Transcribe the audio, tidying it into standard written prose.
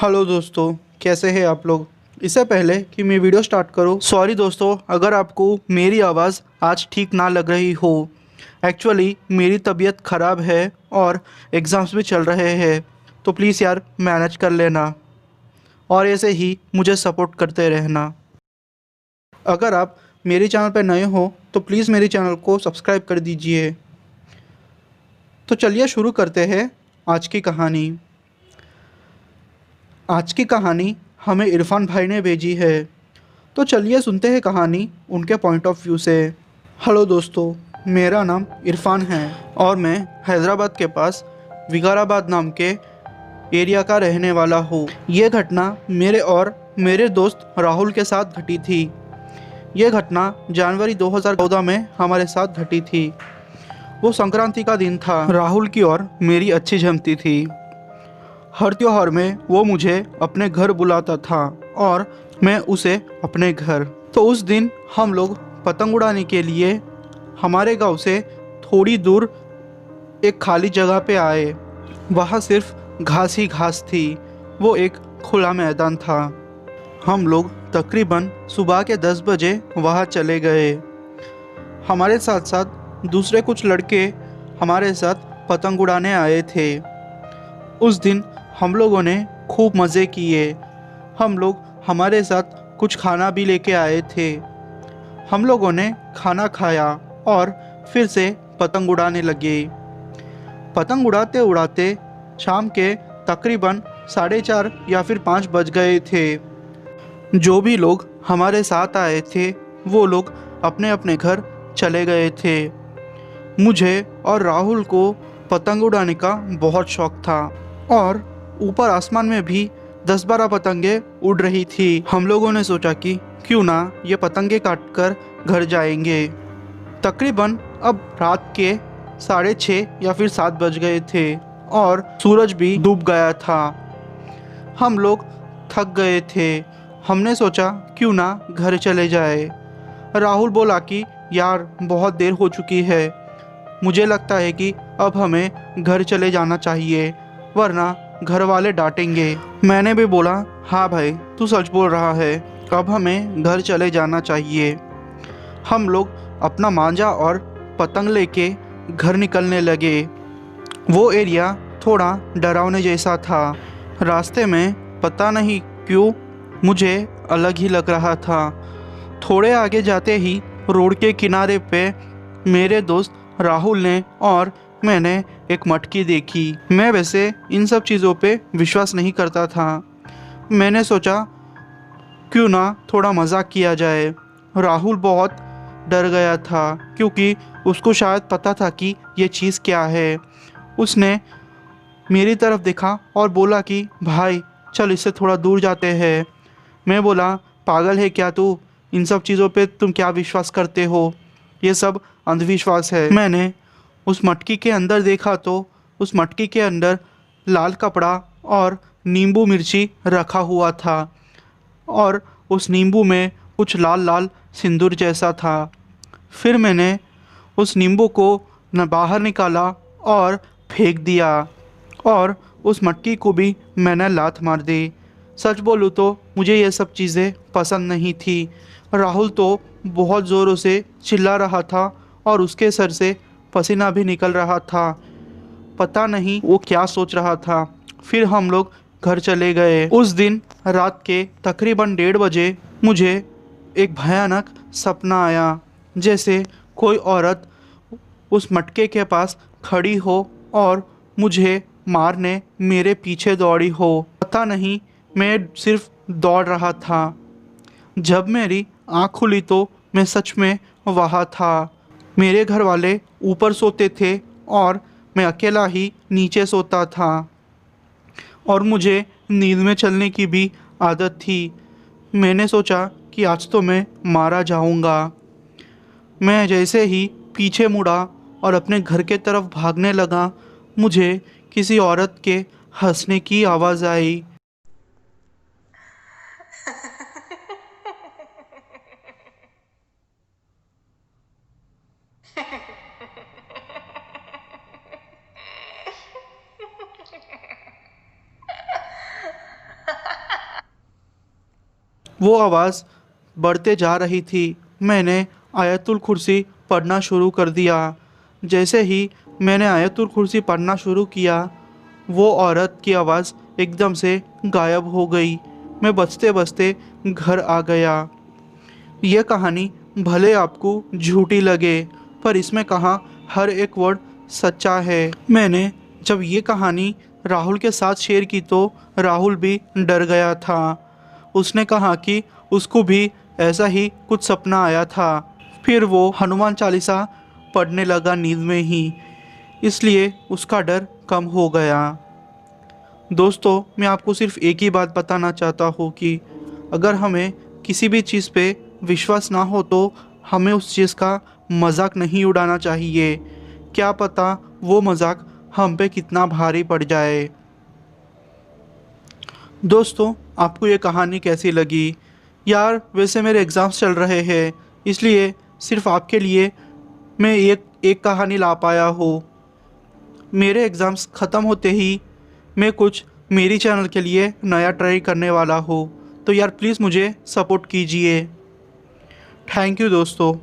Hello दोस्तों, कैसे हैं आप लोग। इससे पहले कि मैं वीडियो स्टार्ट करूं, सॉरी दोस्तों अगर आपको मेरी आवाज़ आज ठीक ना लग रही हो। एक्चुअली मेरी तबीयत ख़राब है और एग्ज़ाम्स भी चल रहे हैं, तो प्लीज़ यार मैनेज कर लेना और ऐसे ही मुझे सपोर्ट करते रहना। अगर आप मेरे चैनल पर नए हो तो प्लीज़ मेरे चैनल को सब्सक्राइब कर दीजिए। तो चलिए शुरू करते हैं आज की कहानी। आज की कहानी हमें इरफान भाई ने भेजी है, तो चलिए सुनते हैं कहानी उनके पॉइंट ऑफ व्यू से। हेलो दोस्तों, मेरा नाम इरफान है और मैं हैदराबाद के पास विकाराबाद नाम के एरिया का रहने वाला हूँ। ये घटना मेरे और मेरे दोस्त राहुल के साथ घटी थी। ये घटना जनवरी 2014 में हमारे साथ घटी थी। वो संक्रांति का दिन था। राहुल की और मेरी अच्छी जमती थी। हर त्योहार में वो मुझे अपने घर बुलाता था और मैं उसे अपने घर। तो उस दिन हम लोग पतंग उड़ाने के लिए हमारे गांव से थोड़ी दूर एक खाली जगह पे आए। वहाँ सिर्फ घास ही घास थी। वो एक खुला मैदान था। हम लोग तकरीबन सुबह के 10 बजे वहाँ चले गए। हमारे साथ साथ दूसरे कुछ लड़के हमारे साथ पतंग उड़ाने आए थे। उस दिन हम लोगों ने खूब मज़े किए। हम लोग हमारे साथ कुछ खाना भी लेके आए थे। हम लोगों ने खाना खाया और फिर से पतंग उड़ाने लगे। पतंग उड़ाते उड़ाते शाम के तकरीबन 4:30 या फिर 5 बज गए थे। जो भी लोग हमारे साथ आए थे वो लोग अपने अपने घर चले गए थे। मुझे और राहुल को पतंग उड़ाने का बहुत शौक था और ऊपर आसमान में भी 10-12 पतंगे उड़ रही थी। हम लोगों ने सोचा कि क्यों ना ये पतंगे काट कर घर जाएंगे। तकरीबन अब रात के 6:30 या फिर 7 बज गए थे और सूरज भी डूब गया था। हम लोग थक गए थे। हमने सोचा क्यों ना घर चले जाए। राहुल बोला कि यार बहुत देर हो चुकी है, मुझे लगता है कि अब हमें घर चले जाना चाहिए वरना घर वाले डांटेंगे। मैंने भी बोला हाँ भाई तू सच बोल रहा है, अब हमें घर चले जाना चाहिए। हम लोग अपना मांझा और पतंग लेके घर निकलने लगे। वो एरिया थोड़ा डरावने जैसा था। रास्ते में पता नहीं क्यों मुझे अलग ही लग रहा था। थोड़े आगे जाते ही रोड के किनारे पे मेरे दोस्त राहुल ने और मैंने एक मटकी देखी। मैं वैसे इन सब चीज़ों पे विश्वास नहीं करता था। मैंने सोचा क्यों ना थोड़ा मजाक किया जाए। राहुल बहुत डर गया था क्योंकि उसको शायद पता था कि ये चीज़ क्या है। उसने मेरी तरफ देखा और बोला कि भाई चल इससे थोड़ा दूर जाते हैं। मैं बोला पागल है क्या तू, इन सब चीज़ों पे तुम क्या विश्वास करते हो, ये सब अंधविश्वास है। मैंने उस मटकी के अंदर देखा तो उस मटकी के अंदर लाल कपड़ा और नींबू मिर्ची रखा हुआ था और उस नींबू में कुछ लाल लाल सिंदूर जैसा था। फिर मैंने उस नींबू को न बाहर निकाला और फेंक दिया और उस मटकी को भी मैंने लात मार दी। सच बोलूँ तो मुझे ये सब चीज़ें पसंद नहीं थी। राहुल तो बहुत ज़ोरों से चिल्ला रहा था और उसके सर से पसीना भी निकल रहा था। पता नहीं वो क्या सोच रहा था। फिर हम लोग घर चले गए। उस दिन रात के तकरीबन 1:30 बजे मुझे एक भयानक सपना आया, जैसे कोई औरत उस मटके के पास खड़ी हो और मुझे मारने मेरे पीछे दौड़ी हो। पता नहीं मैं सिर्फ दौड़ रहा था। जब मेरी आँख खुली तो मैं सच में वहाँ था। मेरे घर वाले ऊपर सोते थे और मैं अकेला ही नीचे सोता था और मुझे नींद में चलने की भी आदत थी। मैंने सोचा कि आज तो मैं मारा जाऊंगा। मैं जैसे ही पीछे मुड़ा और अपने घर के तरफ भागने लगा, मुझे किसी औरत के हंसने की आवाज़ आई। वो आवाज़ बढ़ते जा रही थी। मैंने आयतुल कुर्सी पढ़ना शुरू कर दिया। जैसे ही मैंने आयतुल कुर्सी पढ़ना शुरू किया, वो औरत की आवाज़ एकदम से गायब हो गई। मैं बचते बचते घर आ गया। यह कहानी भले आपको झूठी लगे, पर इसमें कहा हर एक वर्ड सच्चा है। मैंने जब ये कहानी राहुल के साथ शेयर की तो राहुल भी डर गया था। उसने कहा कि उसको भी ऐसा ही कुछ सपना आया था। फिर वो हनुमान चालीसा पढ़ने लगा नींद में ही, इसलिए उसका डर कम हो गया। दोस्तों, मैं आपको सिर्फ एक ही बात बताना चाहता हूँ कि अगर हमें किसी भी चीज़ पे विश्वास ना हो तो हमें उस चीज़ का मजाक नहीं उड़ाना चाहिए। क्या पता वो मजाक हम पे कितना भारी पड़ जाए। दोस्तों, आपको ये कहानी कैसी लगी? यार, वैसे मेरे एग्ज़ाम्स चल रहे हैं, इसलिए सिर्फ आपके लिए मैं एक एक कहानी ला पाया हूँ। मेरे एग्ज़ाम्स ख़त्म होते ही मैं कुछ मेरी चैनल के लिए नया ट्राई करने वाला हूँ, तो यार प्लीज़ मुझे सपोर्ट कीजिए। थैंक यू दोस्तों।